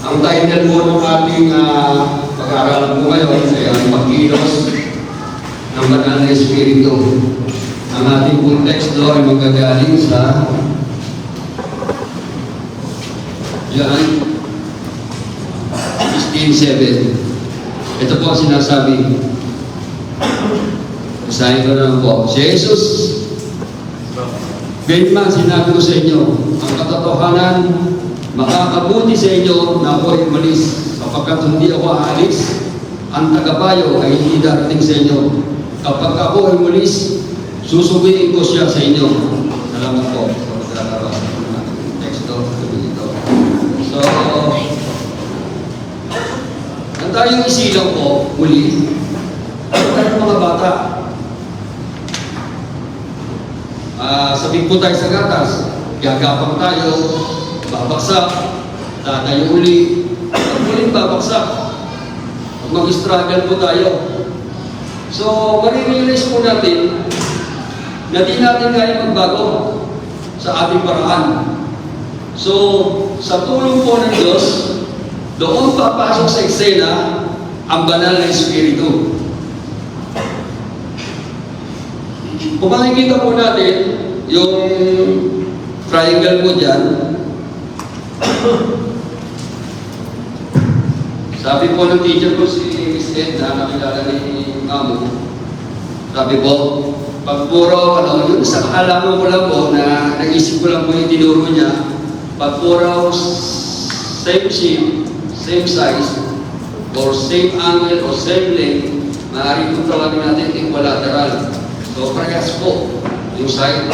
Ang title po ng ating pag-aaralan po ngayon ay ang pagkilos ng banal na Espiritu. Ang ating pong teksto ay magagaling sa John 16:7. Ito po ang sinasabi. Basahin ko naman po. Si Jesus, Gayunman, sinabi ko sa inyo, ang katotohanan, makakabuti sa inyo na ako ay umalis, sapagkat hindi ako aalis, ang tagapayo ay hindi darating sa inyo. Kapag ako ay umalis, susubihin ko siya sa inyo. Salamat po sa pagkakabasa ng teksto. So, ang tayong isilang po, muli, ano tayong mga bata? Sabing po tayo sa gatas, gagapang tayo, babaksak, tatayo uli, at muling babaksak. Mag-struggle po tayo. So, marirealize po natin na di natin kaya magbago sa ating paraan. So, sa tulong po ng Diyos, doon papasok sa eksena ang banal na Espiritu. Kung makikita po natin yung triangle po dyan, sabi po ng teacher ko si Miss Ed na nakilala ni Mamo, sabi po, pag puro, yun sa kaalaman ko lang po na nag-isip ko lang po yung tinuro niya, pag puro same shape, same size, or same angle, or same length, maaaring po tawagin natin equilateral. So, parehas po yung side.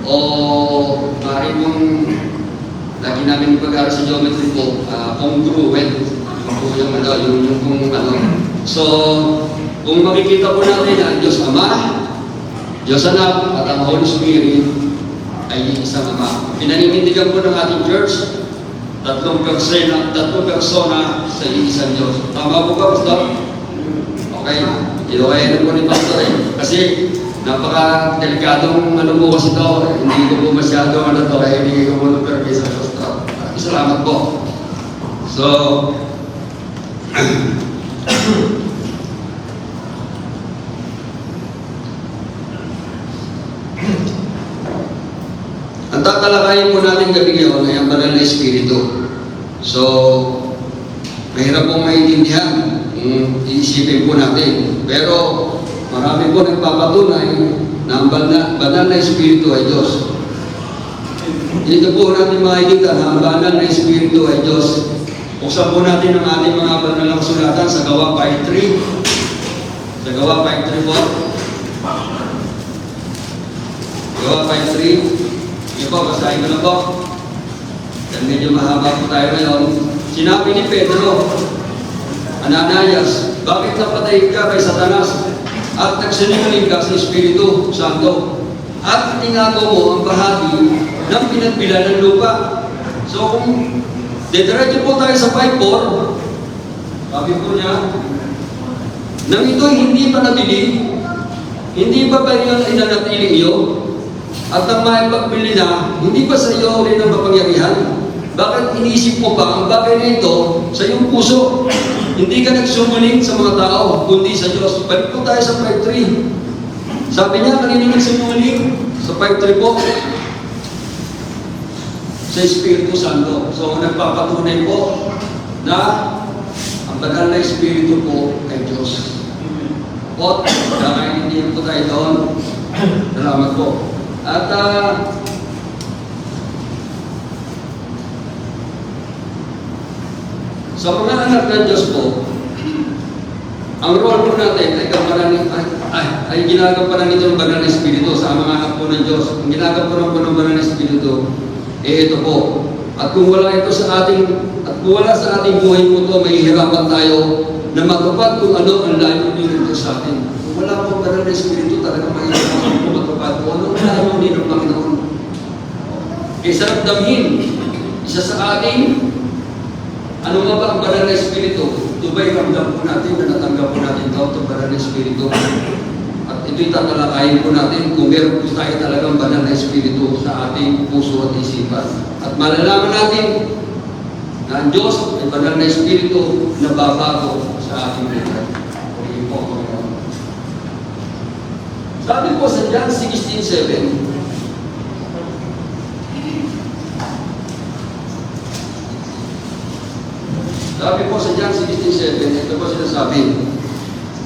O maaaring pong lagi namin pag-aaral sa geometry po, congruent. Yung So, kung makikita po natin ang Diyos Ama, Diyos Anak, at ang Holy Spirit ay isang Ama. Pinaninindigan po ng ating church, tatlong persona sa isang Diyos. Tama po ba, Pastor? Okay. Ilokayan po ni Pastor kasi napaka-delikadong po kasi ito. Hindi ko po masyado kaya hindi ko po permis sa Pastor. Salamat po. So, ang tatalakayin po natin gabi ngayon ay ang banal na Espiritu. So, mahirap pong maintindihan. Iisipin po natin. Pero, marami po nagpapatunay na ang banal na Espiritu ay Diyos. Dito po natin makikita na ang banal na Espiritu ay Diyos. Buksan po natin ang ating mga banal na kasulatan sa Gawa 5:3. Sa Gawa 5:3 po. Gawa 5:3. Ito po, basahin ko na po. Dahil medyo mahaba po tayo ngayon. Sinabi ni Pedro, Ananias, bakit napatay ka kay Satanas at nagsinungaling ka sa Espiritu Santo at tinago mo ang bahagi ng pinagbilan ng lupa? So kung diretso po tayo sa 5:4, sabi po niya, nang ito'y hindi pa nabili, hindi pa ba yun ay nanatili iyo? At ang may pagbili na, hindi pa sa iyo rin ang mapangyarihan? Bakit iniisip mo pa ang bagay na ito sa iyong puso? Hindi ka nagsumuling sa mga tao, kundi sa Diyos. Balik po tayo sa 5:3. Sabi niya, kanina nagsumuling sa 5:3 po, sa Espiritu Santo. So, nagpapatunay po na ang banal na Espiritu po ay Diyos. At kakainin po tayo doon. Salamat po. At sa mga anak ng Diyos po, ang role po natin ay ginagampanan nito ng banal na Espiritu sa mga anak po ng Diyos. Ang ginagampanan po ng banal na Espiritu, ito po. At kung wala ito sa ating, at kung wala sa ating buhay po ito, may hirapan tayo na matupad kung ano ang layunin ng Diyos sa atin. Kung wala po ang banal na Espiritu, talagang mahirapan po matupad kung ano ang layunin ng Panginoon. Kaysa ramdamin, isa sa ating, ano nga ba ang banal na Espiritu? Ito ba'y ramdam po natin na natanggap po natin ito, itong banal na Espiritu? At ito'y tatalakayin po natin kung meron po tayo talagang banal na Espiritu sa ating puso at isipan. At malalaman natin na ang Diyos ay banal na Espiritu na babago sa ating buhay. Okay po, Panginoon. Sabi po sa John 16:7, sabi po sa John 16:7, ito po sinasabi.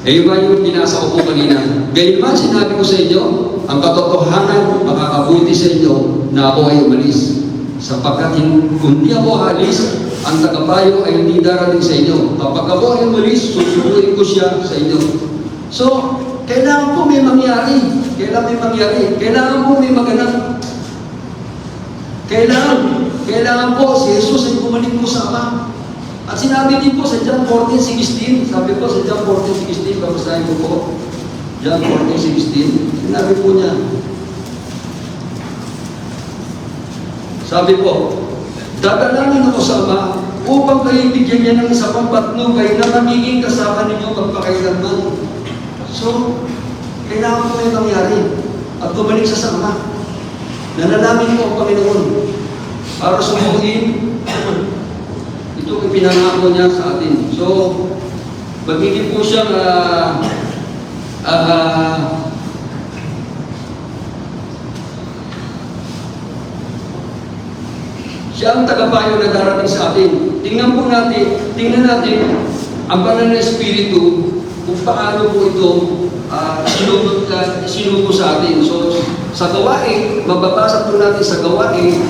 Yung ba yung binasa ko po kanina? Gayunman sinabi ko sa inyo, ang katotohanan makakabuti sa inyo na ako ay umalis. Sapagkat kung di ako alis, ang tagapayo ay hindi darating sa inyo. Kapag ako ay umalis, susubuin ko siya sa inyo. So, kailangan po may mangyari. Kailangan po may maganap. Kailangan po si Jesus ay bumalik po sa Ama. At sinabi din po sa John 14:16, sabi po sa John 14:16, babasahin ko po, John 14:16, sinabi po niya, sabi po, dadalangin ako sa Ama upang kayo bigyan niya ng isa pang patnubay na magiging kasama ninyo magpakailanman. So, kailangan po may mangyari at bumalik sa Ama. Nanalangin po ang Panginoon para sumuhin ito ang pinangako niya sa atin. So, magiging po siyang siya ang tagapayo na darating sa atin. Tingnan natin ang banal na Espiritu kung paano po ito sinugo sa atin. So, sa gawain, mababasa po natin sa gawain,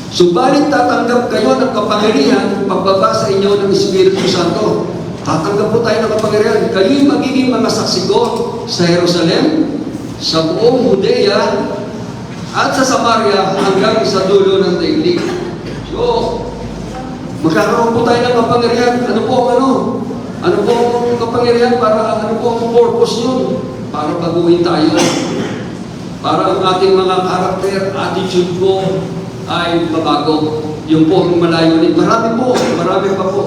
subalit tatanggap kayo ng kapangyarihan pagbaba sa inyo ng Espiritu Santo. Tatanggap po tayo ng kapangyarihan. Kayo'y magiging mga saksi ko sa Jerusalem, sa buong Judea, at sa Samaria hanggang sa dulo ng daigdig. So, magkakaroon po tayo ng kapangyarihan. Ano po ang kapangyarihan? Ano po ang purpose yun? Para baguhin tayo. Para ang ating mga karakter, attitude po, ay babago. Yung po ang malayo ulit. Marami pa po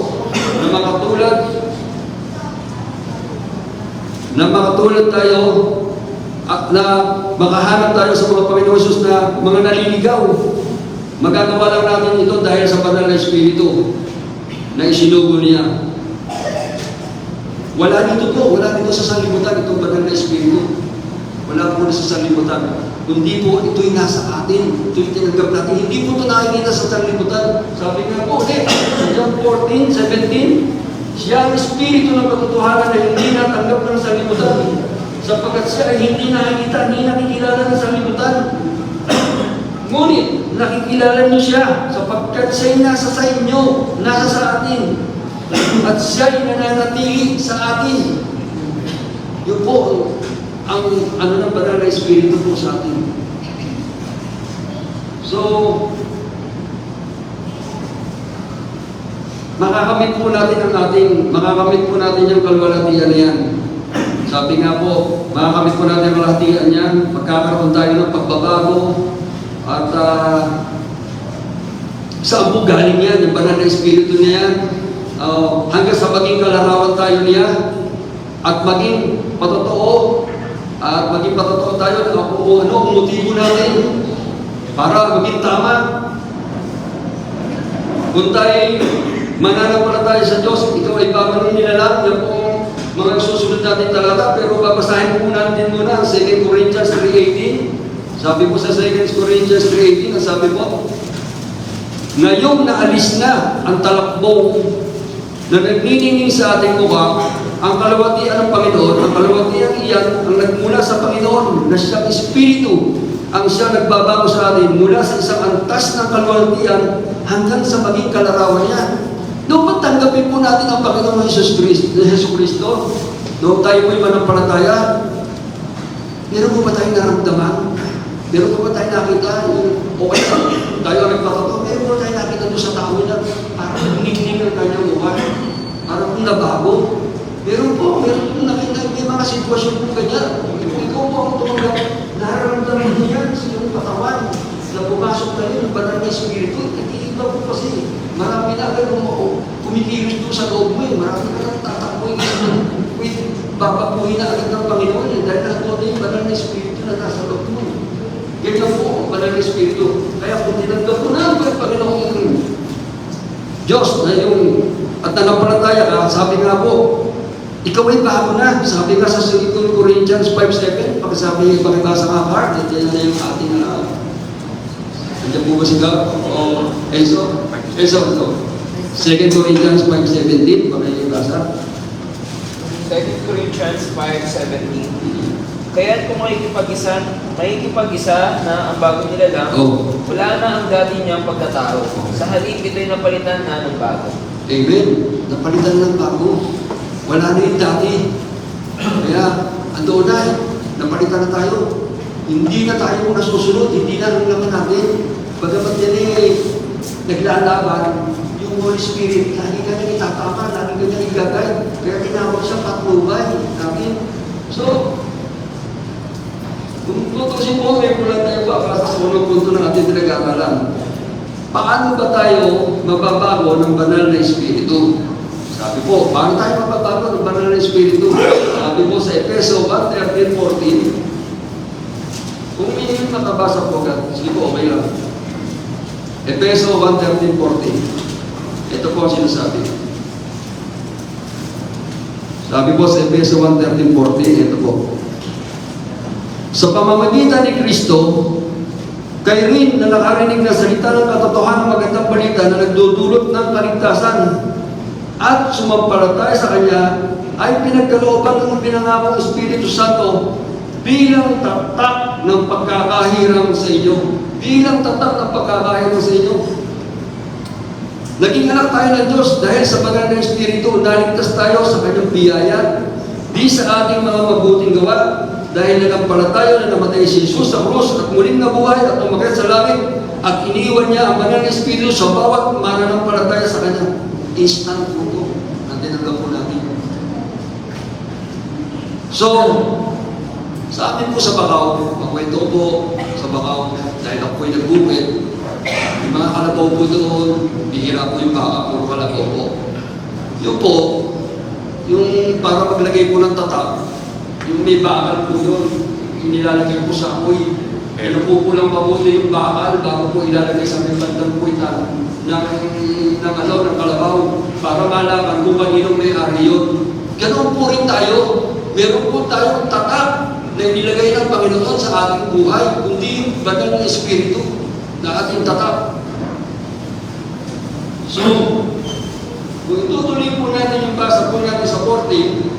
na makatulad tayo at na makahanap tayo sa mga Panginoon Jesus na mga naliligaw. Magagawa lang natin ito dahil sa banal na Espiritu na isinugo niya. Wala dito sa sanlibutan itong banal na Espiritu. Wala po na sa sanlibutan. Kundi po, ito'y nasa atin. Ito'y tinanggap natin. Hindi po ito nakikita sa sanlibutan. Sabi nga po, sa John 14:17, siya ang Espiritu ng katotohanan na hindi natanggap ng sanlibutan. Sapagkat siya ay hindi nakikilala ng sanlibutan. Ngunit, nakikilala niyo siya sapagkat siya ay nasa sa inyo, nasa sa atin. At siya ay nananatili sa atin. Yun po, ang ng banal na Espiritu po sa atin. So, makakamit po natin yung kalwalatian na yan. Sabi nga po, makakamit po natin ang kalwalatian yan, magkakaroon tayo ng pagbabago, at saan po galing yan, yung banal na Espiritu niya yan, hanggang sa maging kalarawan tayo niya, at maging patotoo tayo na ano ang motibo natin para maging tama. Kung tayo mananampalataya sa Diyos, ikaw ay babalik nila lang. Yan po mga susunod natin talata, pero babasahin po natin muna ang 2 Corinthians 3:18. Sabi po sa 2 Corinthians 3:18, sabi po, ngayong naalis na ang talakbong na nagniningning sa ating mukha, ang kalawatian ng Panginoon, ang kalawatian iyan, ang nagmula sa Panginoon, na siyang Espiritu, ang siya nagbabago sa atin mula sa isang antas ng kalawatian hanggang sa maging kalarawan niya. Noong tanggapin po natin ang Panginoon Jesus Cristo, noong tayo po'y manampalataya, meron po ba tayong naramdaman? Meron po ba tayong nakita? Okay, tayo ang nagpakataw, meron po tayong nakita doon sa tao na parang ningning ang kanyang mukha, parang nabago. Meron po nakita, may mga sitwasyon po ganyan. Ikaw po ang tumanggap, nararamdaman niya sa iyong katawan na pumasok tayo ng banal na Espiritu. Iba po kasi, marami na agad kumikilos doon sa loob mo. Marami ka nang tatakbo. Babaguhin na agad ng Panginoon dahil nandun na yung banal na Espiritu na nasa loob mo. Ganyan po, banal na Espiritu. Kaya kung tinanggap mo na ang Panginoong Diyos na yung at nanampalataya ka, sabi nga po, ikaw ay bago na. Sabi nga sa 2 Corinthians 5:7, pagkasabi yung pakibasa ka heart, at yan na yung ating nandiyan po ba si Gab? O Enzo? Enzo, ito. 2 Corinthians 5:17, pakibasa. 2 Corinthians 5:17. Kaya kung makikipag-isa na ang bagong nilalang, wala na ang dati niyang pagkatao. Sa halip, ito'y napalitan na ng bago. Amen. Napalitan na ng bago. Wala na yung dati. Kaya, ando na, napalitan na tayo. Hindi na tayo nasusunod, hindi na lang naman natin. Bagamat yan naglalaban, yung Holy Spirit, lagi ka nang itatama, lagi ka nang igagay. Kaya tinawag siya patnubay natin. So, kung tutusin mo, may mula tayo para sa unang punto na ating pinag-aaralan. Paano ba tayo mababago ng banal na Espiritu? Sabi po, paano tayo mababago ng banal na Espiritu? Sabi po sa Efeso 1:13-14. Kung may makabasa po agad, sige po, okay lang. Efeso 1:13-14. Ito po ang sinasabi. Sabi po sa Efeso 1:13-14, ito po. Sa pamamagitan ni Kristo, kayo rin na nakarinig na salita ng katotohanan ng magandang balita na nagdudulot ng kaligtasan at sumampalataya sa Kanya ay pinagkalooban ng pinangakong Espiritu Santo bilang tatak ng pagkakahiram sa inyo. Bilang tatak ng pagkakahiram sa inyo. Naging anak tayo ng Diyos dahil sa banal na Espiritu, naligtas tayo sa Kanyang biyaya, di sa ating mga mabuting gawa, dahil nagampalataya na namatay si Jesus sa krus at muling nabuhay at umakyat sa langit at iniwan niya ang banal na Espiritu sa bawat mananampalataya sa Kanya. Instant po ito ang tinanggap po natin. So, sa amin po sa Bacau, magkwento po sa Bacau, dahil ako po'y nagbukit, yung mga kalabaw po doon, bihira po yung baka, puro kalabaw po. Yun po, yung para maglagay po ng tatak, yung may bakal po yun, inilalagay po sa apoy. Pinupupulang mabuti yung bakal bago po ilalagay sa may bandang puwitan ng kalabaw para malaman kung kaninong may-ari yun. Ganon po rin tayo. Meron po tayong tatak na inilagay ng Panginoon sa ating buhay, kundi yung banal ng Espiritu na ating tatak. So, kung itutuloy po natin yung basa po natin sa 14,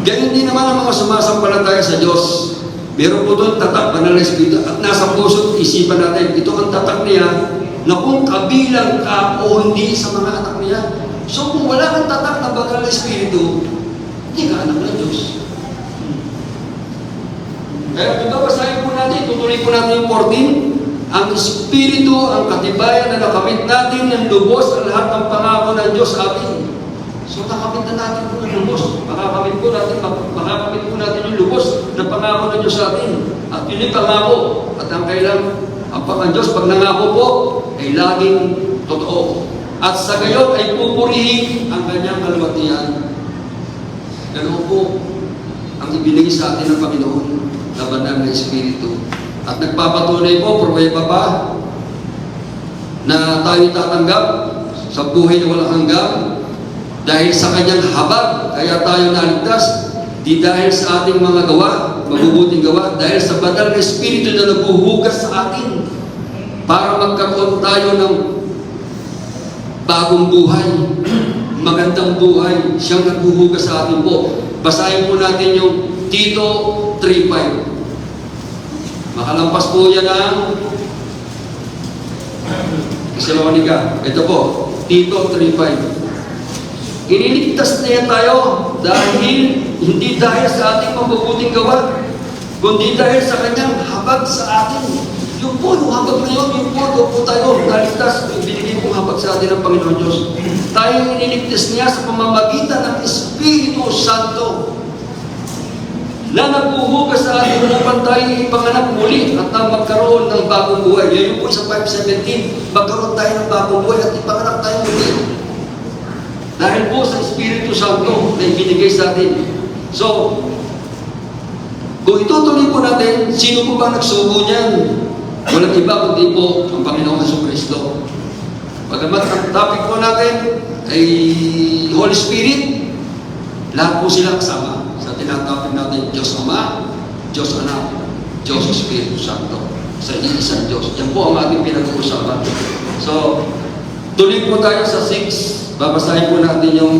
ganyan din naman ang mga sumasampalataya sa Diyos. Meron po doon tatak, banal na Espiritu, at nasa puso at isipan natin, ito ang tatak niya na kung kabilang ka o hindi sa mga anak niya. So kung wala kang tatak na banal na Espiritu, hindi ka anak ng Diyos. Kaya ito, basahin po natin, tutuloy po natin yung 14. Ang Espiritu, ang katibayan na nakamit natin ng lubos ang lahat ng pangako ng Diyos sa atin. So nakamit na natin po ng lubos. Makakamit po natin yung lubos ng pangako ng Diyos sa atin. At yun yung pangako. At ang kailang, ang Diyos, pag nangako po, ay laging totoo. At sa gayon ay pupurihin ang kanyang kalwatian. Ganun po ang ibinigay sa atin ng Panginoon na banal na Espiritu. At nagpapatunay po, pruweba pa, na tayo tatanggap sa buhay na walang hanggan dahil sa kanyang habag, kaya tayo naligtas, di dahil sa ating mga gawa, mabubuting gawa, dahil sa banal na Espiritu na naghuhugas sa atin para magkaroon tayo ng bagong buhay, magandang buhay. Siyang naghuhugas sa atin po. Basahin po natin yung Tito 3:5. Makalampas po yan ang Thessalonica. Ito po, Tito 3:5. Iniligtas niya tayo hindi dahil sa ating mabubuting gawa, kundi dahil sa kanyang habag sa atin. Yung po, yung habag na yun, yung po tayo, naligtas, binigay pong habag sa atin ng Panginoon Diyos. Tayo iniligtas niya sa pamamagitan ng Espiritu Santo na naghuhugas sa atin upang tayo ipanganak muli at na magkaroon ng bagong buhay. Yan yung po sa 5:17, magkaroon tayo ng bagong buhay at ipanganak tayo muli. Dahil po sa Espiritu Santo na ibinigay sa atin. So, kung itutuloy po natin, sino po ba nagsugo niyan? Walang iba kundi po ang Panginoong Jesucristo. Pagkamat ang topic po natin ay Holy Spirit, lahat po sila kasama sa tinatapik natin, Diyos Ama, Diyos Anak, Diyos Espiritu Santo. Sa iisang Diyos. Yan po ang ating pinag-uusapan. So, tuloy po tayo sa 6. Babasahin po natin yung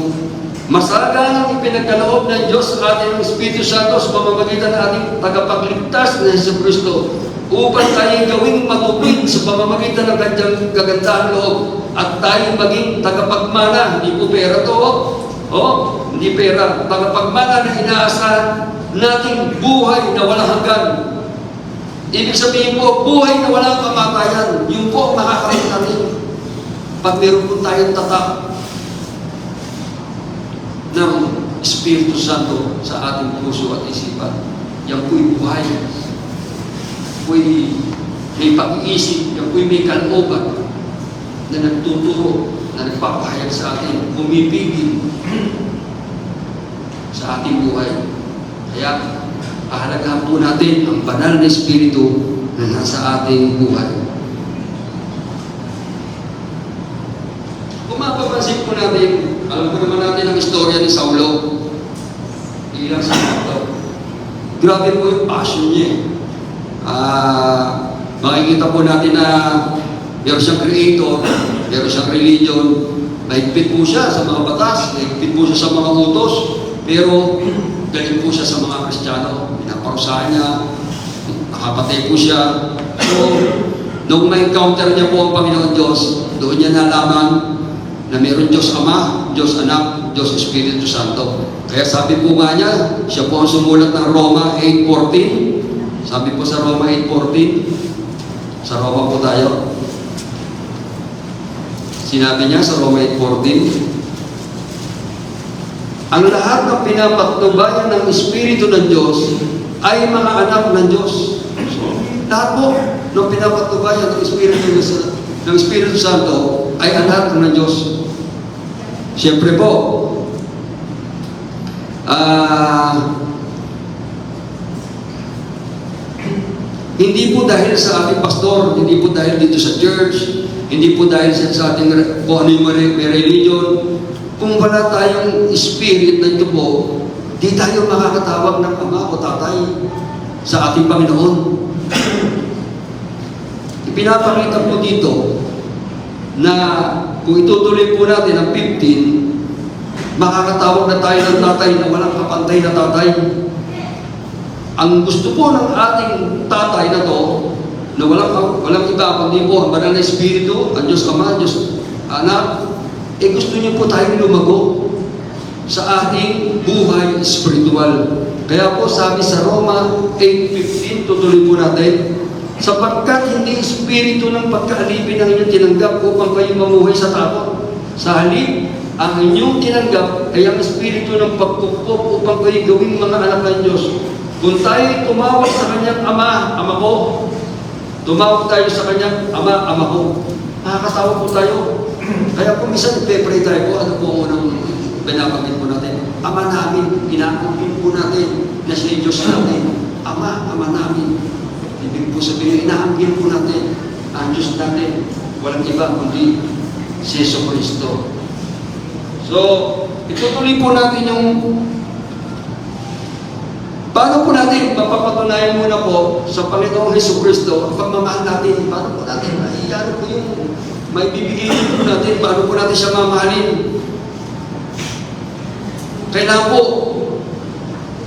masaganang ipinagkaloob ng Diyos sa ating Espiritu Santo sa pamamagitan ng ating tagapagligtas na Jesucristo upang tayo gawing matupid sa pamamagitan ng kanyang kagandahan loob at tayo maging tagapagmana. Hindi po pera to. Hindi pera. Tagapagmana na inaasahan nating buhay na walang hanggan. Ibig sabihin po, buhay na walang kamatayan. Yung po ang makakaroon natin. Pag meron po tayong tatak ng Espiritu Santo sa ating puso at isipan, yan po'y buhay. Po'y may pag-iisip, yan po'y may kalooban na nagtuturo, na nagpapahayag sa atin, pumipigil sa ating buhay. Kaya, pahalagahan po natin ang banal na Espiritu na nasa ating buhay. Kung mapapansin po natin, alam po naman natin ang istorya ni Saulo. Ilang sa Saulo. Grabe po yung passion niya. Makikita po natin na meron siyang creator, meron siyang religion, mahigpit po siya sa mga batas, mahigpit po siya sa mga utos, pero galing po siya sa mga Kristiyano. Pinaparusahan niya, nakapatay po siya. So, nung ma-encounter niya po ang Panginoon Diyos, doon niya nalaman na mayroon Diyos Ama, Diyos Anak, Diyos Espiritu Santo. Kaya sabi po nga niya, siya po ang sumulat ng Roma 8:14. Sabi po sa Roma 8:14, sa Roma po tayo. Sinabi niya sa Roma 8:14, ang lahat ng pinapatnubayan ng Espiritu ng Diyos ay mga anak ng Diyos. So, lahat po ng pinapatnubayan ng Espiritu Santo ay anak ng Diyos. Siyempre po, hindi po dahil sa ating pastor, hindi po dahil dito sa church, hindi po dahil sa ating kung ano yung may religion. Kung wala tayong spirit na ito po, di tayo makakatawag ng ama o tatay sa ating Panginoon. Ipinapakita po dito na kung itutuloy po natin ang 15, makakatawag na tayo ng tatay na walang kapantay na tatay. Ang gusto po ng ating tatay na to, na walang iba kundi po ang banal na Espiritu, ang Diyos Ama, Diyos Anak, gusto niyo po tayong lumago sa ating buhay spiritual. Kaya po sabi sa Roma 8:15, tutuloy po natin, sapagkat hindi espiritu ng pagkaalipin ang inyong tinanggap upang kayo mamuhay sa takot. Sa halip, ang inyong tinanggap ay ang espiritu ng pagkukup upang kayo gawing mga anak ng Diyos. Kung tayo tumawag sa kanyang Ama, Ama ko, tumawag tayo sa kanyang Ama, Ama ko, nakakatawa po tayo. Kaya kung minsan nagpe-pray tayo, ano po unang binabanggit po natin? Ama namin, inaangkin po natin na siya Diyos natin. Ama, Ama namin. Ibig po sabihin, inaangkin po natin ang Diyos natin. Walang iba kundi si Jesucristo. So, itutuloy po natin yung paano po natin mapapatunayan muna po sa Panginoong Jesucristo ang pagmamahal natin. Paano po natin maiyano po yung may bibigyan po natin, paano po natin siya mamahalin. Kailangan po,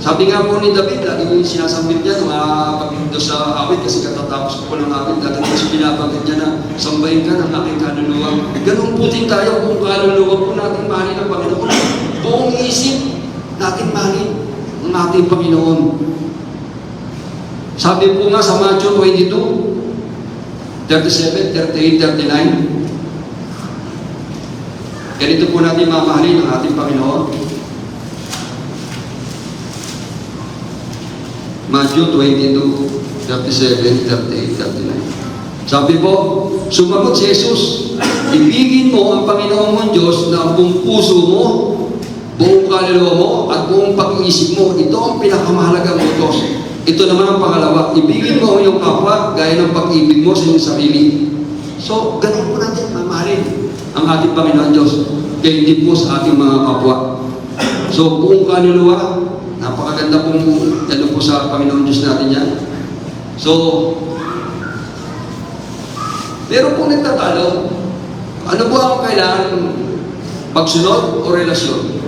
sabi nga po ni David, lagi ko yung sinasambit niya, pagbindo sa awit, kasi katatapos ko po ng awit, lagi ko siya binabanggit niya na, sambahin ka ng aking kaluluwa. Ganun po din tayo kung kaluluwa po natin mahalin ang Panginoon. Buong isip natin mahalin ang ating Panginoon. Sabi po nga sa Matthew 22, 37, 38, 39. Ganito po natin mamahalin ang ating Panginoon. Matthew 22, 37, 38, 39. Sabi po, sumagot si Jesus, ibigin mo ang Panginoon mong Diyos na buong puso mo, buong kaluluwa mo, at buong pag-iisip mo. Ito ang pinakamahalagang utos. Ito naman ang pangalawa, ibigin mo ang iyong kapwa gaya ng pag-ibig mo sa iyong sarili. So, ganun po natin mamahalin ang ating Panginoon Diyos, kaya hindi po sa ating mga kapwa. So, buong kaluluwa, napakaganda pong ano po sa Panginoon Diyos natin yan. So, pero kung nagtatalo, ano po ang kailangan pagsunod o relasyon?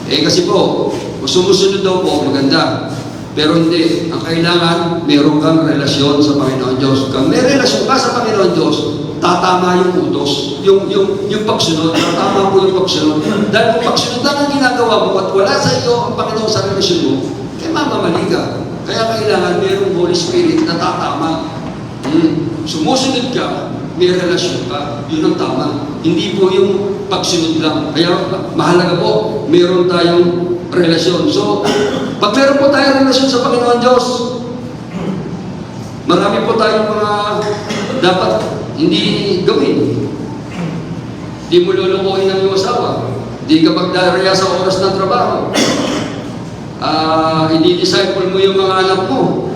Eh kasi po, kung sumusunod daw po, maganda. Pero hindi. Ang kailangan, meron kang relasyon sa Panginoon Diyos. Kung may relasyon ka sa Panginoon Diyos, tatama yung utos. Yung pagsunod, tatama po yung pagsunod. Dahil kung pagsunod lang ang ginagawa mo at wala sa iyo ang Panginoon sa relasyon mo, eh mamamali ka. Kaya kailangan merong Holy Spirit na tatama. Sumusunod ka, may relasyon ka, yun ang tama. Hindi po yung pagsunod lang. Kaya mahalaga po, meron tayong relasyon. So, pag meron po tayong relasyon sa Panginoon Diyos, marami po tayong mga dapat hindi gawin. Hindi mo lulukuhin ang iyong asawa. Hindi ka magdaraya sa oras ng trabaho. Hindi-disciple mo yung mga anak mo.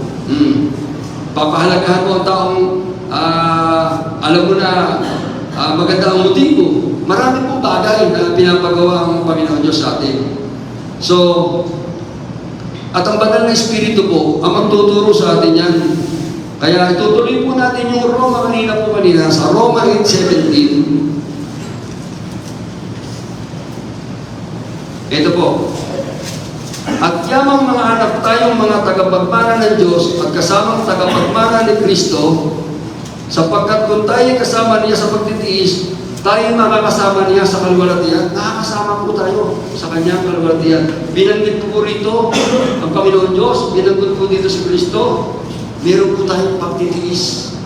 Papahalagahan mo ang taong alam mo na maganda ang motibo. Marami pong bagay na pinapagawa ang Panginoon Diyos sa atin. So, at ang banal na Espiritu po, ang magtuturo sa atin yan. Kaya itutuloy po natin yung Roma kanina sa Roma 8:17. Ito po. At yamang mga anak tayong mga tagapagmana ng Diyos at kasamang tagapagmana ni Kristo, sapagkat kung tayo kasama niya sa pagtitiis, tayo makakasama niya sa kalwalatian. Nakakasama po tayo sa kanyang kalwalatian. Binanggit po rito ang Panginoon Diyos, binanggit po dito si Kristo, meron po tayong pagtitiis.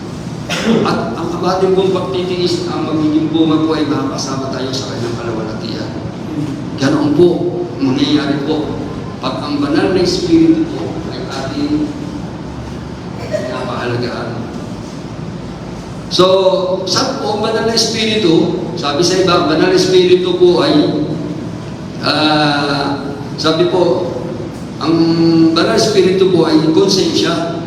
At ang ating pong pagtitiis, ang magiging bunga po ay makakasama tayo sa kanyang kalwalatian. Ganoon po, mangyayari po. Pag ang banal na Espiritu po ay ating napahalagaan. So, saan po ang banal na Espiritu? Sabi sa iba, ang banal na Espiritu po ay sabi po, ang banal na Espiritu po ay konsensya.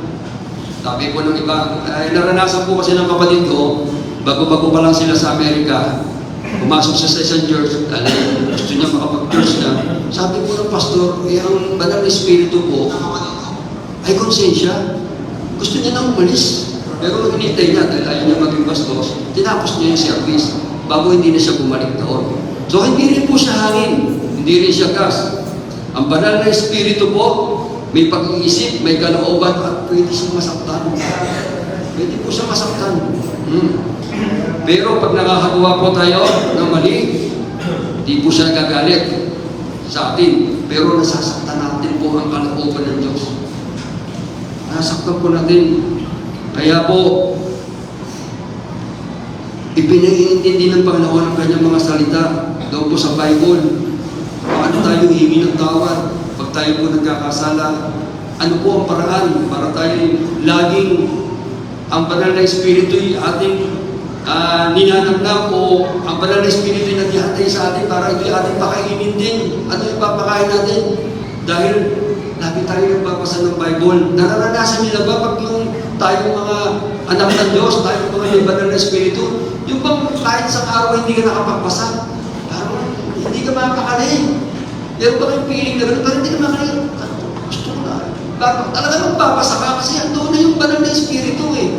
Sabi po ng iba, naranasan po kasi ng kapatid ko, bago-bago pa lang sila sa Amerika, pumasok siya sa isang church, dahil gusto niya makapag-church na. Sabi po ng pastor, ang banal na Espiritu po ay konsensya. Gusto niya nang umalis. Pero hinintay niya dahil ayaw niya maging bastos, tinapos niya yung service bago hindi na siya bumalik doon. So hindi rin po siya hangin, hindi rin siya gas. Ang banal na Espiritu po, may pag-iisip, may kalooban, at pwede siyang masaktan. Pwede po siya masaktan. Pero pag nakakagawa po tayo ng mali, di po siya nagagalit sa atin. Pero nasasaktan natin po ang kalooban ng Diyos. Nasaktan po natin. Kaya po, ipinaiintindi ng Panginoon ang kanyang mga salita daw po sa Bible. Paano tayo hihingi ng tawad pag tayo po nagkakasala? Ano po ang paraan para tayo laging ang banal na Espiritu ay ating ninanamnam o ang banal na Espiritu ay naghihatay sa atin para ito'y ating pakainin din. Ano yung papakain natin? Dahil lagi tayo nagbabasa ng Bible. Nararanasan niyo na ba pag yung tayong mga anak ng Diyos, tayong mga may banal na Espiritu, yung bang kahit sa araw hindi ka nakapagbasa, parang hindi ka makakali. Meron ba kayong feeling na gano'n? Parang hindi ka makakali. Gusto ko na. Talaga magbabasa ka kasi ando na yung banal na Espiritu eh.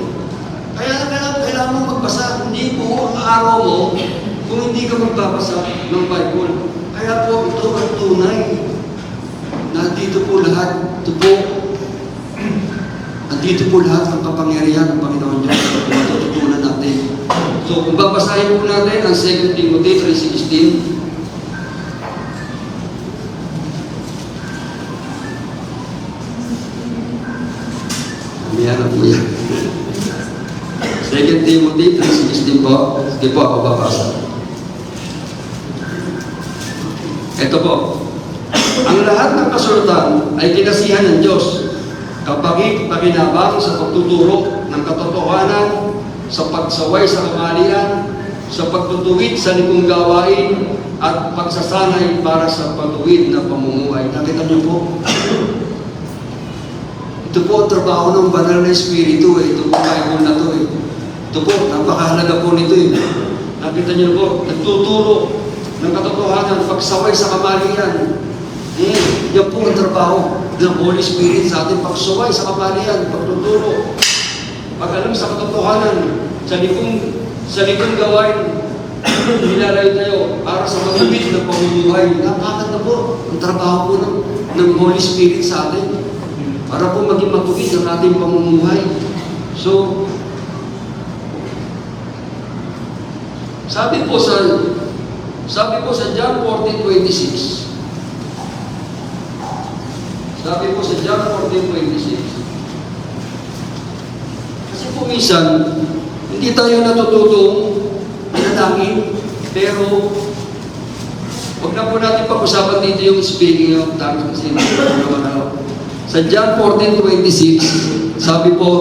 Kaya kailangan mo magbasa. Hindi po ang araw mo kung hindi ka magbabasa ng Bible. Kaya po ito ang tunay. Nandito po lahat. Ito po. Nandito po lahat ang kapangyarihan ng Panginoon Diyos. Matututunan natin. So, kung babasahin po natin ang 2 Timothy 3:16, Ayan po yan. 2 Timothy 3:16 po. Sige po ako babasa. Ito po. Ang lahat ng kasulatan ay kinasihan ng Diyos kapag pakinabang sa pagtuturo ng katotohanan sa pagsaway sa kamalian, sa pagtutuwid sa likong gawain, at pagsasanay para sa patuwid na pamumuhay. Nakita niyo po? Ito po ang trabaho ng banal na Espiritu eh. Ito po Bible na to eh. Ito po, napakahalaga po nito eh. Nakita niyo po, nagtuturo ng katotohanan, pagsaway sa kamalian. Yan po ang trabaho ng Holy Spirit sa ating pagsaway sa kamalian, pagtuturo, pag-alam sa katotohanan, sa likong gawain, nilalayo tayo para sa matuwid na pamumuhay. Napakaganda po ang trabaho po ng Holy Spirit sa atin para po maging matuwid ang ating pamumuhay. So, sabi po sa John 14:26. Sabi po sa John 14:26. Kasi po minsan, hindi tayo natututong manalangin, pero huwag na po natin pag-usapan dito yung speaking of tongues kasi sa John 14:26, sabi po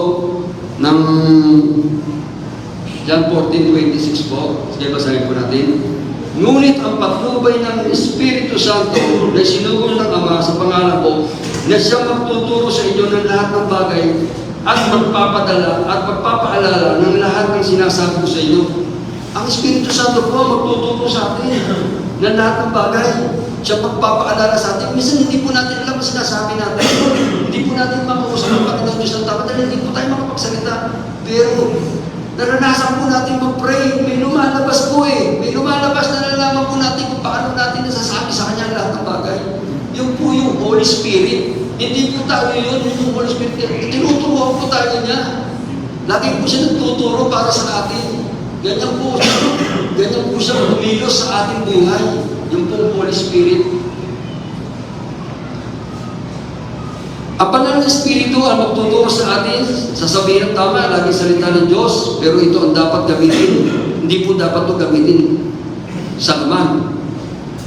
ng John 14:26 po, sige basahin po natin. Ngunit ang patnubay ng Espiritu Santo na sinugol ng Ama sa pangalan ko, na siyang magtuturo sa inyo ng lahat ng bagay at magpapadala at magpapaalala ng lahat ng sinasabi ko sa inyo. Ang Espiritu Santo po magtuturo sa atin ng lahat ng bagay. Siya magpapaalala sa atin. Minsan hindi po natin alam ang sinasabi natin. Hindi po natin makausap ang Panginoon Diyos ng tao dahil hindi po tayo makapagsalita. Pero naranasan po natin mag-pray. May lumalabas po eh. May lumalabas na nalaman po natin kung paano natin nasasabi sa Kanya lahat ng bagay. Yung po yung Holy Spirit. Hindi po tayo yun. Yung Holy Spirit. Tinuturuan po tayo niya. Lagi po siya nagtuturo para sa atin. Ganyan po siya kumilos sa ating buhay. Yung po Holy Spirit. Ang banal na Espiritu ang magtuturo sa atin, sasabihin ng tama, lagi salita ng Diyos, pero ito ang dapat gamitin. Hindi po dapat ito gamitin sa laman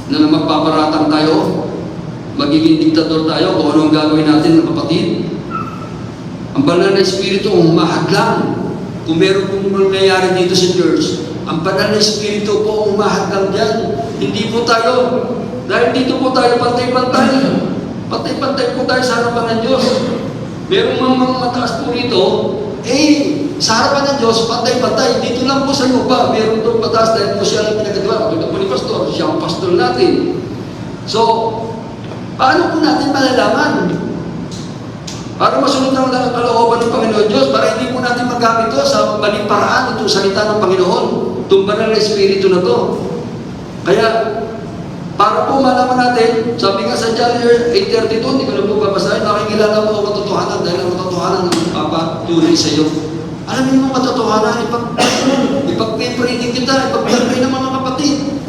na magpaparatang tayo, magiging diktador tayo, kung anong gagawin natin ng kapatid. Ang banal na Espiritu ang humahadlang. Kung meron pong nangyayari dito sa church, ang banal na Espiritu po ang humahadlang dyan. Hindi po tayo, dahil dito po tayo pantay-pantay. Pantay-pantay po tayo sa harapan ng Diyos. Merong mga mataas po rito, sa harapan ng Diyos, pantay-pantay. Dito lang po sa lupa, meron itong mataas dahil po siya lang pinagagawa. Ito po ni Pastor, siya ang pastor natin. So, paano po natin malalaman? Para masunod ang kalooban ng Panginoon Diyos, para hindi po natin magamit ito sa maling paraan, itong salita ng Panginoon, itong banal na Espiritu na ito. Kaya, para po malaman natin, sabi nga sa John 8:32, hindi ko na po babasahin, nakikilala mo ang katotohanan dahil ang katotohanan ang magpapatunay sa iyo. Alamin mo ang katotohanan, ipag-predict kita, ipag-pray ng mga kapatid.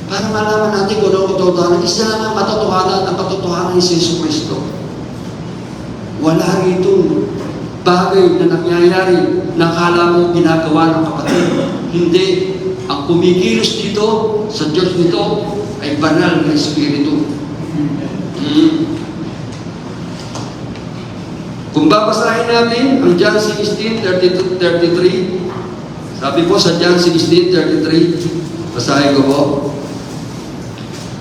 Para malaman natin kung ano ang katotohanan. Isa lang ang katotohanan ni Jesu Cristo. Wala rito bagay na nangyayari na akala mo ginagawa ng kapatid. Hindi. Ang kumikilos dito sa Diyos nito ay banal na Espiritu. Kung babasahin natin ang John 16:32-33, sabi po sa John 16:33, basahin ko po.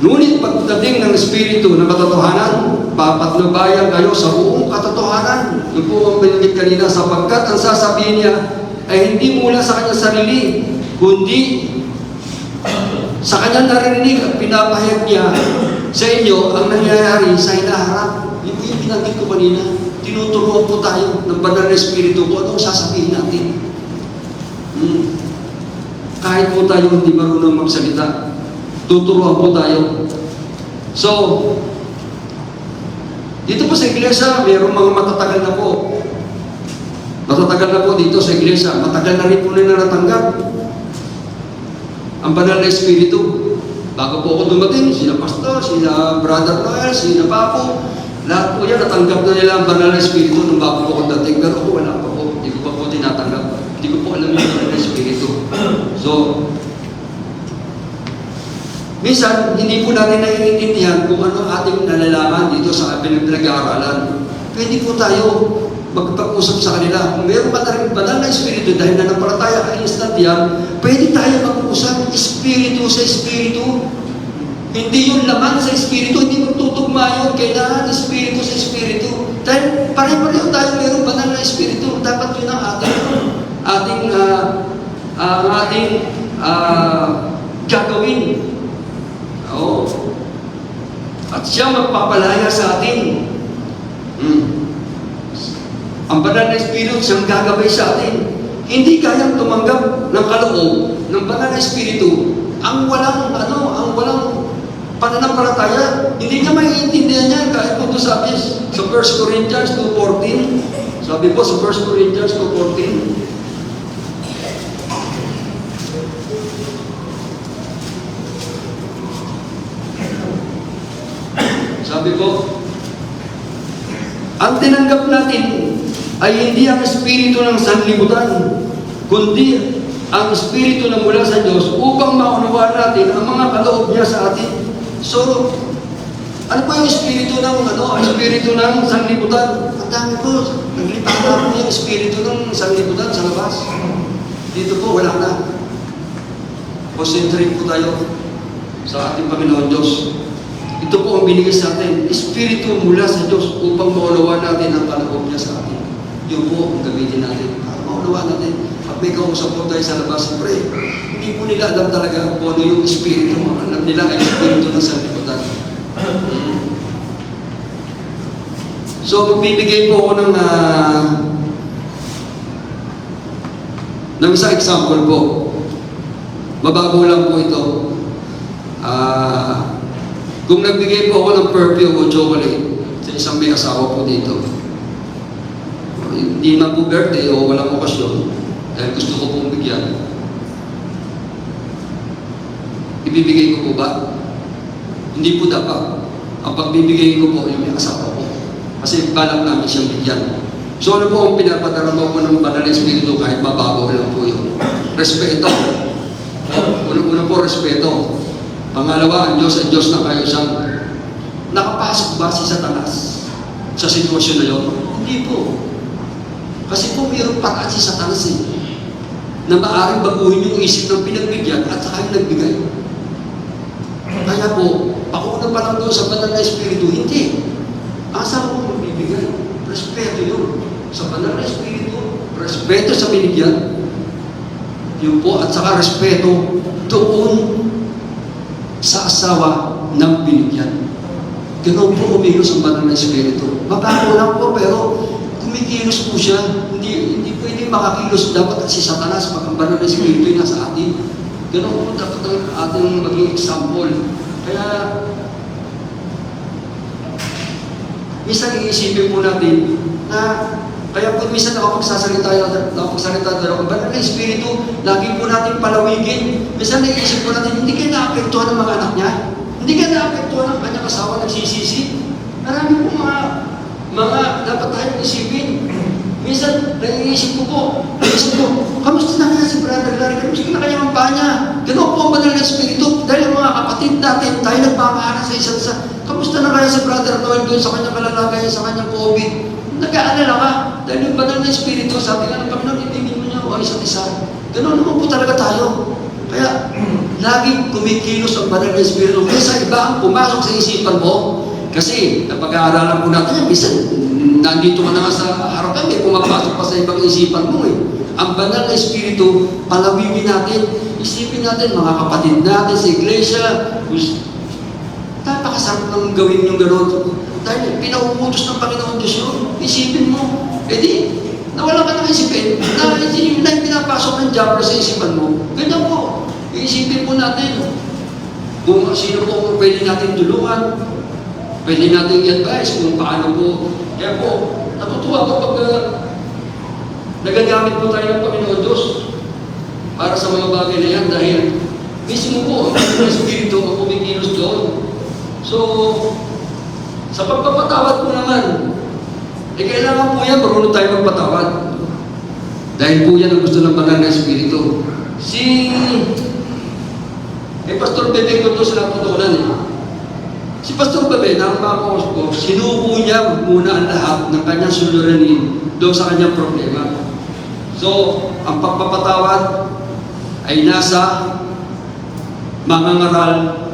Ngunit pagdating ng Espiritu ng katotohanan, papatnubayan kayo sa buong katotohanan. Yung po ang binigit kanina, sapagkat ang sasabihin niya ay hindi mula sa kanyang sarili, kundi sa kanyang naririnig at pinapahayag niya sa inyo ang nangyayari sa hinaharap. Yung po yung binanggit ko kanina, tinuturuan po tayo ng banal na Espiritu kung anong sasabihin natin. Kahit po tayo hindi marunong magsalita, tuturuan po tayo. So, dito po sa iglesia, mayroong mga matatagal na po. Matatagal na po dito sa iglesia. Matagal na rin po nila natanggap ang banal na Espiritu. Bago po ako dumating, sina Pastor, sina Brother Noel, sina Papo, lahat po yan, natanggap na nila ang banal na Espiritu nung bago po ako dating. Pero ako wala pa po. Hindi ko pa po tinatanggap. Hindi ko po alam yung banal na Espiritu. So, minsan, hindi po natin naiintindihan kung ano ating nalalaman dito sa pinag-aaralan. Pwede po tayo magpag-usap sa kanila. Kung meron ka na rin banal na espiritu, dahil nanampalataya ka instant yan, pwede tayo mag-usap espiritu sa espiritu. Hindi yung laman sa espiritu, hindi magtutugma yun. Kailangan espiritu sa espiritu. Dahil pare-pareho tayo meron banal na espiritu. Dapat yun ang ating gagawin. Oo. At siya magpapalaya sa atin. Ang banal na espiritu siyang gagabay sa atin. Hindi kayang tumanggap ng kaloob ng banal na espiritu ang walang pananampalataya. Hindi niya maiintindihan yan kahit kung ito sabi sa 1 Corinthians 2:14. Sabi po sa 1 Corinthians 2:14. Sabi ko, ang tinanggap natin ay hindi ang espiritu ng sanlibutan, kundi ang espiritu na mula sa Diyos upang maunawaan natin ang mga kaloob niya sa atin. So, ano pa yung espiritu ng espiritu ng sanlibutan? Ang dami po, naglipat na po yung espiritu ng sanlibutan sa labas. Dito po, wala na. Concentrate po tayo sa ating Panginoon Diyos. Ito po ang binigay sa atin, espiritu mula sa Diyos upang maunawaan natin ang kaloob niya sa atin. Yun po ang gamitin natin para maunawaan natin. Pag may kausap po tayo sa labas, pray. Hindi po nila alam talaga kung ano yung espiritu. Alam nila ay espiritu ng sanlibutan. So, magbibigay po ako ng isang example po. Mabago lang po ito. Kung nagbigay po ako ng perfume o chocolate sa isang may asawa po dito, hindi na po birthday o walang okasyon, dahil gusto ko pong bigyan, ibibigay ko po ba? Hindi po dapat. Ang pagbibigay ko po yung may asawa ko. Kasi balak namin siyang bigyan. So ano po ang pinapadarama ko ng banal na espiritu kahit mababaw lang po yun? Respeto. Una po, respeto. Pangalawa, ang Diyos na kayo siyang nakapasok ba si Satanas sa sitwasyon na yun? Hindi po. Kasi po mayroong paraan si Satanas na maaaring baguhin yung isip ng pinagbigyan at saka yung nagbigay. Kaya po, pakunan pa lang doon sa banal na espiritu, hindi. Asa ko magbibigay? Respeto yun. Sa banal na espiritu, respeto sa binigyan. Yun po, at saka respeto doon sa asawa ng binigyan. Ganoon po kumilos ang banal na espiritu. Mabago lang po, pero kumikilos po siya. Hindi pwede makakilos. Dapat si Satanas, pag ang banal na espiritu yung nasa atin. Ganoon po dapat ang ating maging example. Kaya, minsan iisipin po natin na kaya po minsan nakapagsasalita tayo, ang banal na espiritu, lagi po natin palawigin. Minsan naiisip po natin, hindi kayo naapektuhan ng mga anak niya? Hindi kayo naapektuhan ng kanyang asawa nagsisisi? Marami po mga dapat tayong isipin. Minsan, naiisip ko, kamusta na kaya si Brother Larry? Kamusta na kaya ang pa niya? Ganoon po ang banal na espiritu. Dahil ang mga kapatid natin, tayo nagpapaaral sa isa't isa. Kamusta na kaya si Brother Noel doon sa kanyang kalalagayan, sa kanyang COVID? Nag-aalala ka. Dahil yung banal na espiritu, sabi nga ng Panginoon, ibigin mo niya o isa't isa. Ganoon naman po talaga tayo. Kaya, laging kumikilos ang banal na espiritu. Kaysa iba ang pumasok sa isipan mo. Kasi, napag-aaralan po natin yan, minsan, nandito ka na nga sa harapan, may pumapasok pa sa ibang isipan mo Ang banal na espiritu, palawigin natin, isipin natin, mga kapatid natin sa iglesia, napakasarap nang gawin yung gano'n. Dahil pinauutos ng Panginoon Diyos yun, isipin mo. Nawala ka ng isipin, na yung pinapasok ng diablo sa isipan mo. Ganyan po, iisipin po natin kung sino po pwede natin tulungan, pwede natin i-advise kung paano po. Kaya po, natutuwa ko pag nagagamit po tayo ng Panginoon Diyos para sa mga bagay na yan dahil mismo po ang Espiritu ang kumikilos doon. So, sa pagpapatawad po naman, kailangan po yan, marunong tayo magpatawad. Dahil po yan ang gusto ng banal na Espiritu. Pastor Bebeng ko ito sa natutunan Si Pastor Babena, ang mga ko, sinuko niya muna ang lahat ng kanyang suliranin doon sa kanyang problema. So, ang pagpapatawad ay nasa Mangangaral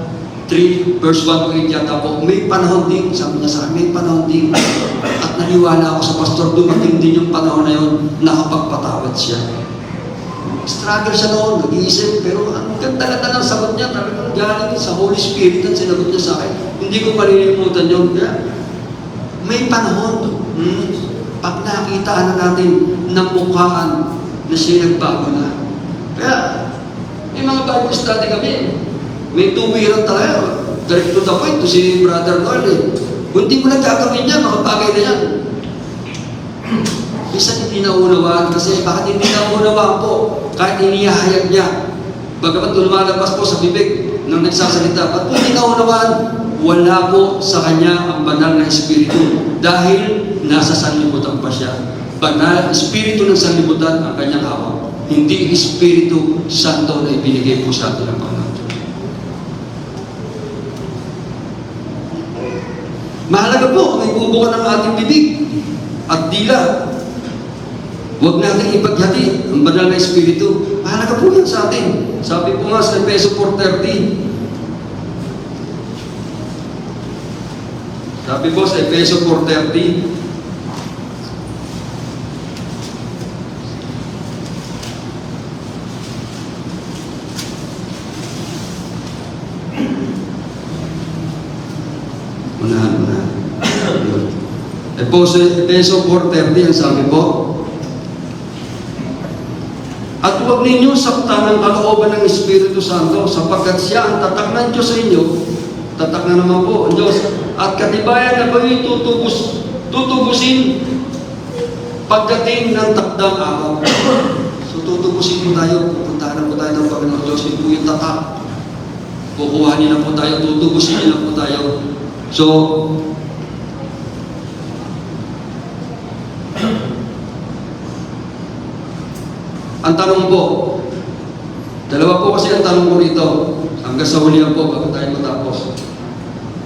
3 verse 1 to 8 yata po. May panahon din, sabi niya sa akin, may panahon din. At naniwala ako sa pastor, dumating din yung panahon na yun, nakapagpatawad siya. Struggle siya noon, nag-iisip, pero ang ganda-ganda ng sagot niya, talagang galing sa Holy Spirit ang sinagot niya sa akin. Hindi ko palilimutan yun. Kaya, may panahon. Pag nakita na natin ng mukhaan na siya nagbago na. Kaya, may mga Bible study kami. May tuwiran talaga. Direct to the point, to si Brother Noel eh. Kung di mo na gagawin yan, mga bagay na yan. Minsan hindi naunawaan kasi bakit hindi naunawaan po? Kahit inihahayag niya. Bagamat lumalabas po sa bibig ng nagsasalita. At kung hindi naunawaan, wala po sa kanya ang banal na espiritu. Dahil nasa sanlibutan pa siya. Banal, espiritu ng sanlibutan ang kanyang hawak. Hindi espiritu santo na ibinigay po sa atin ng Panginoon. Mahalaga po, may bubukan ng ating bibig at dila. Huwag natin ipaghati ang banal na espiritu. Mahalaga po yan sa atin. Sabi po nga sa Efeso 4:30. Sabi po sa Efeso 4:30. Efeso 4:30 ang sabi po. At huwag ninyo saktan ang kalooban ng Espiritu Santo sapagkat siya ang tatak ng Diyos sa inyo. Tatak na naman po ang Diyos. At katibayan na kayo'y tutubusin pagdating ng takdang araw. So tutubusin po tayo. Pupuntahan na po tayo ng Panginoon Diyos. Yun po yung tatak. Kukuhanin na po tayo. Tutubusin na po tayo. So, ang tanong po, dalawa po kasi ang tanong ko rito, hanggang sa hulihan po bago tayo matapos.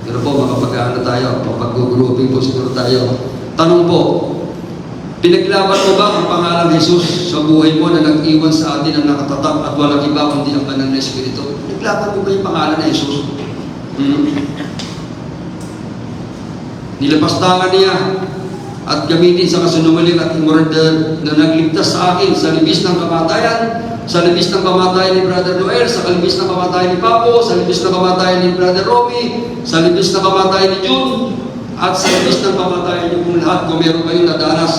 Pero po, makapag-aano tayo, mapag-grouping po siguro tayo. Tanong po, pinaglaban mo ba ang pangalang Jesus sa buhay mo na nag-iwan sa atin ang nakatatak at walang iba kundi ang banal na Espiritu? Pinaglaban mo ba yung pangalan na Jesus? Nilapastangan niya at gamitin sa kasinungaling at imoralidad na nagligtas sa akin sa libis ng kamatayan, sa libis ng kamatayan ni Brother Noel, sa libis ng kamatayan ni Papo, sa libis ng kamatayan ni Brother Robbie, sa libis ng kamatayan ni June, at sa libis ng kamatayan niyo kung lahat, kung meron kayong nadanas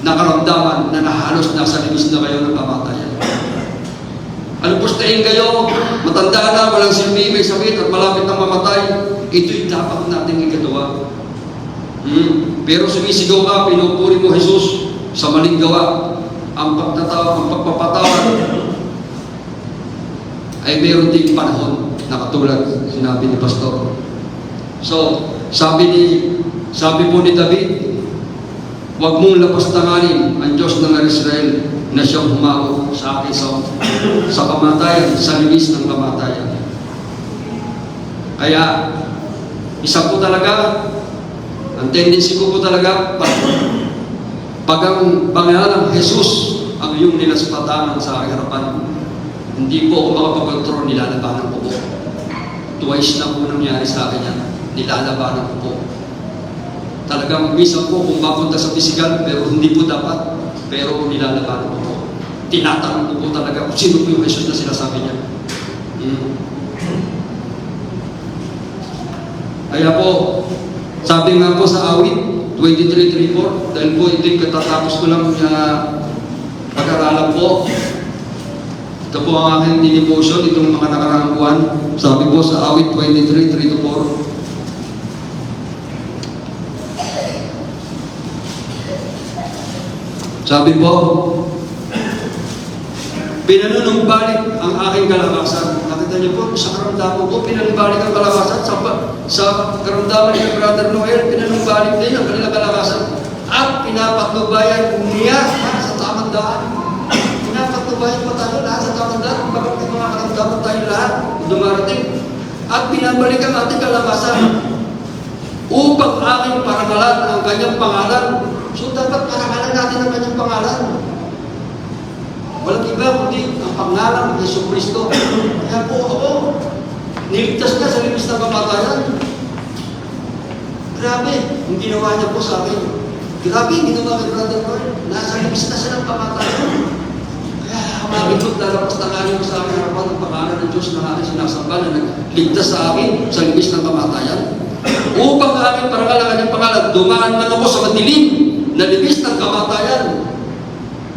na karamdaman na nahalos nasa libis na kayo ng kamatayan. Ano pustahin kayo, matanda na, walang silbi, may sakit at malapit ng mamatay, ito'y dapat nating igagawa. Pero sumisigaw ka, pinupuri mo Jesus sa maling gawa. Ang pagpapatawad ay mayroon ding panahon na katulad sinabi ni Pastor. So, sabi po ni David, huwag mong lapastanganin ang Diyos ng Israel na siyang humawak sa akin sa kamatayan, sa libis ng kamatayan. Kaya, isa po talaga, ang tendency ko po talaga, pag ang pangalang Jesus ang iyong nilaspatanan sa harapan, hindi po ako makapag-control, nilalabanan ko po. Twice na po nangyari sa akin yan, nilalabanan ko po. Talagang minsan po kung mapunta sa physical, pero hindi po dapat, pero nilalabanan ko po. Tinatanong ko po talaga kung sino po yung Jesus na sinasabi niya. Kaya po, sabi nga po sa awit 23:34, dahil po ito'y katatapos ko lang na pag-aralan po. Ito po ang aking devotion, itong mga nakaraang buwan. Sabi po sa awit 23:3-4. Sabi po, pinanunumbalik ang aking kalakasan. Nakita niyo po, sa karamdaman ko, pinanumbalik ang kalakasan. Sa karamdaman ni Brother Noel, pinanumbalik din ang kanilang kalakasan. At pinapatnubayan niya sa tamang daan. Pinapatnubayan pa tayo lahat sa tamang daan. Bakit yung mga karamdaman tayo lahat dumarating? at binabalik ang ating kalakasan upang aking parangalan ang kanyang pangalan. So dapat parangalan natin ang kanyang pangalan. Walang iba kundi ang pangalan ng Yesu Kristo. Kaya po ako, niligtas niya sa libis ng kamatayan. Grabe, ang ginawa niya po sa akin. Grabe, ang ginawa kay Brother Lord. Nasa libis na siya ng kamatayan. Kaya makikot lalabas na kayo sa akin harapan ng pangalan ng Diyos na aking sinasamba na nagligtas sa akin sa libis ng kamatayan. Upang aking parangal ang kanyang pangalan, dumaan man ako sa madilim na libis ng kamatayan.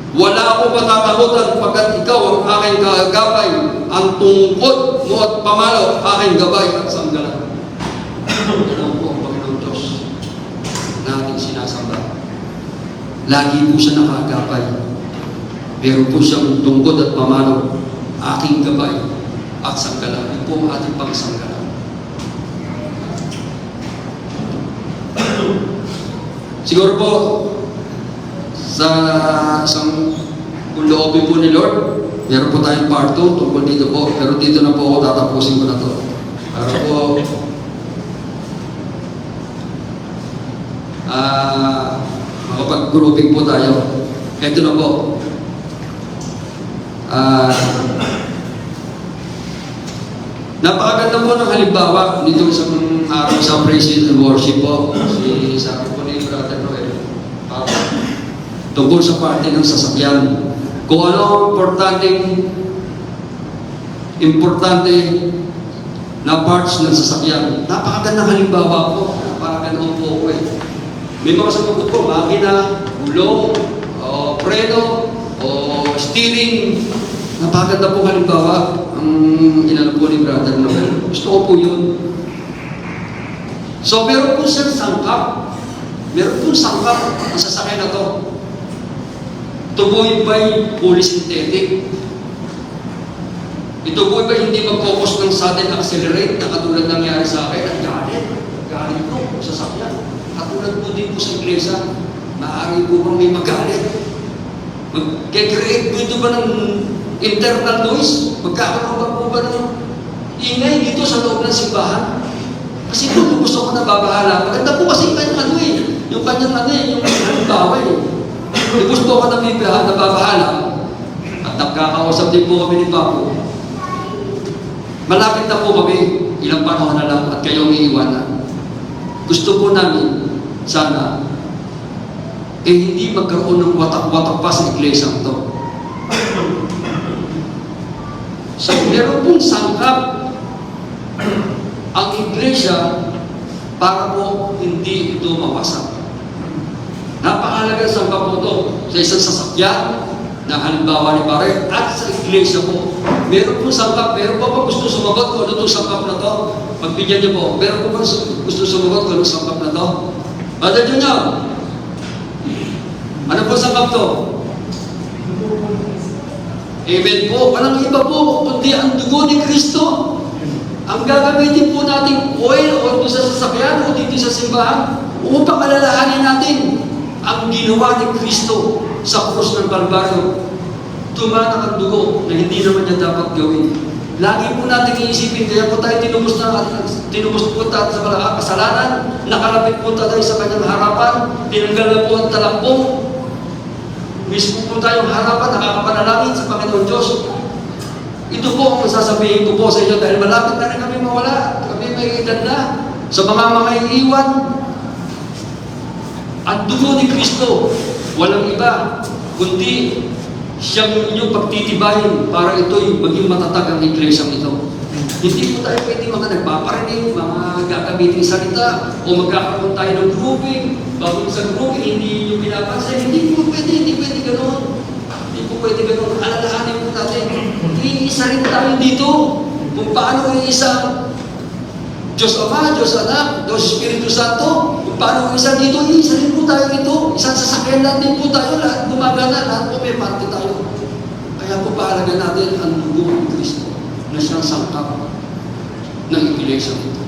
Wala akong matatakutan pagkat ikaw ang aking kagabay, ang tungkod mo at pamalo, aking gabay at sanggalan. Yan po ang Panginoon Diyos na ating sinasamba. Lagi po siya nakagabay. Meron po siyang tungkod at pamalo, aking gabay at sanggalan. Yan po ang ating pangsanggalan. Siguro po, sa isang loobin po ni Lord, meron po tayong part 2 tungkol dito po, pero dito na po ako tatapusin ko na to. Para po makapag-grouping po tayo. Ito na po. Napakaganda po ng halimbawa nito isang araw sa praise and worship po. Sabi po ni Brother Noel, tungkol sa parte ng sasakyan. Kung ano ang importante na parts ng sasakyan. Napakagandang halimbawa po. Napakagandang po ko eh. May mga sagot po, makina, gulong, preno, steering. Napakaganda po halimbawa ang inano po ni Brother Noel. Gusto ko po yun. So meron po siyang sangkap. Meron po sangkap ang sasakyan na to. Ito po ba'y fully synthetic? Ito po ba hindi mag-focus ng sudden accelerate na katulad nangyari sa akin? At galit po sa sasakyan. Katulad po din po sa iglesia, maaari po bang may magalit? Mag-create po ito ba ng internal noise? Magkakaroon po ba ng ingay dito sa loob ng simbahan? Kasi po gusto ko na babahala. Maganda po kasi yung kanyang yung halimbawa gusto ko na babahala. At nagkakausap din po kami ni Papo. Malapit na po kami, ilang panahon na lang at kayong iiwanan. Gusto po namin, sana, hindi magkaroon ng watak-watak pa sa iglesia ito. So, meron pong sangkap ang iglesia para po hindi ito mawasak. Napakahalaga sa sangkap po ito sa isang sasakyan na halimbawa ni Pare at sa iglesia po. Meron po sangkap, meron pa gusto sumagot kung ano itong sangkap na ito? Pagbigyan niyo po, meron po gusto sumagot kung ano sangkap na ito? Brother Junior, ano po sangkap to? Amen po. Walang iba po kundi ang dugo ni Kristo. Ang gagamitin po nating oil o ito sa sasakyan o dito sa simbahan upang alalahanin natin ang ginawa ni Kristo sa krus ng Kalbaryo. Tumanak ang dugo na hindi naman niya dapat gawin. Lagi po natin iisipin, kaya po tayo tinubos po tayo sa kasalanan, nakalapit po tayo sa kanyang harapan, tinanggal na po ang talakbong, mismo po tayong harapan, nakakapanalangin sa Panginoon Diyos. Ito po ang sasabihin ko po sa inyo dahil malapit na rin kami mawala, kami may edad na, sa mga iiwan. Ang dugo ni Kristo, walang iba, kundi siyang inyong pagtitibayin para ito'y maging matatag ang iglesyang ito. Hindi po tayo pwede mga nagpaparinig, mga gagamitin salita, o magkakaroon tayo ng grouping, bago sa grouping, hindi yung pinapansin. Hindi po pwede, hindi pwede gano'n. Hindi po pwede gano'n. Alalahanin po natin. Iisa rin tayo dito. Kung paano iisa Diyos Ama, Diyos Anak, Diyos Espiritu Santo, kung paano isa dito, isa rin po tayo dito. Isang sasakyan lang din po tayo, lahat gumagana, lahat po may parte tayo. Kaya po paalagan natin ang dugo ng Kristo na siyang sangkap ng iglesia ito.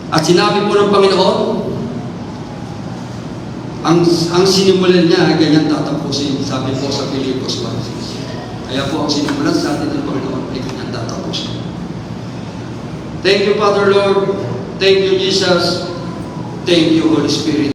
At sinabi po ng Panginoon, ang sinimulan niya ay ganyan tatapusin, sabi po sa Filipos 1:6. Kaya po ang sinimulan sa atin ng Panginoon ay kanyang tatapos. Thank you, Father Lord. Thank you, Jesus. Thank you, Holy Spirit.